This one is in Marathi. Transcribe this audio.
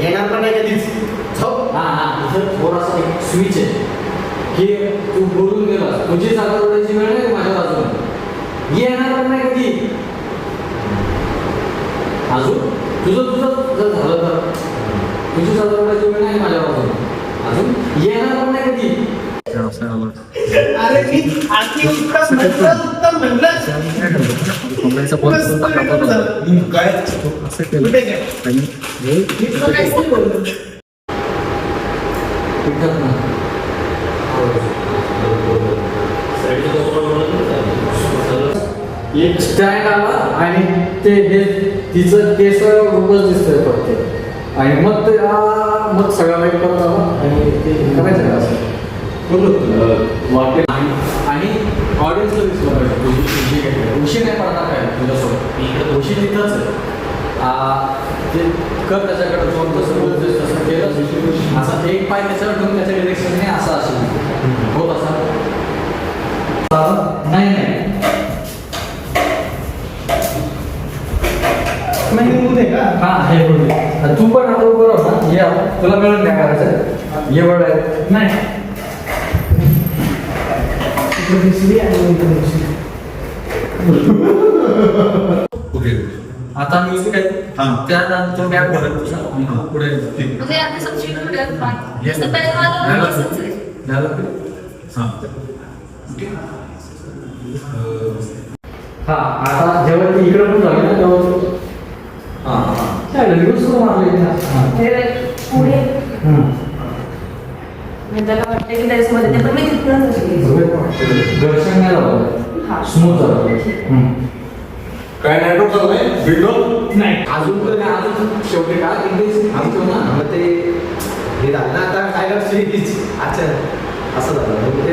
येणार पण नाही कधीच. इथं थोडासा एक स्विच आहे की तू बोलून गेलास, तुझी जागा उडायची वेळ नाही माझ्या बाजूला, येणार पण नाही कधी. अजून तुझं जर झालं तर तुझी जागा उडायची वेळ नाही माझ्या बाजूला, अजून येणार पण नाही कधी. अरे मी आधी उत्तर म्हणलं काय असं केलं एक स्टँड आला आणि ते हे तिचं केस रूपच दिसतंय फक्त, आणि मग ते मग सगळा वाईट करत आला आणि ते करायचं का असं वाक्य. आणि ऑडियन्सला दिसलं पाहिजे उशी नाही पडणार काय तुझ्यासोबत, उशी तिथंच आहे. ते कर त्याच्याकडे जाऊन जसं बोलतोस तसं केलं, असा एक पाय त्याच्यावर ठेवून त्याच्या डिरेक्शनने असं असेल होत असा नाही नाही हा हे बोलले. तू पण आता बरोबर ना, ये तुला मिळून काय करायचं ये बरं आहे नाही. आता म्युझिक आहे त्यानंतर बॅक भरत पुढे हा. आता जेव्हा ती इकडे पण झाली ना तेव्हा त्याला वाटतं की ड्रेसमध्ये ते पण मी तिथूनच दर्शन नाही झालं, स्मूथ झालं. काय नेटवर्क चाललंय व्हिडिओ नाही अजून तर नाही, अजून शेवटी काय इंग्लिश आमचं ना मग ते हे झालं ना आता काय करतो अच्छा असं झालं ते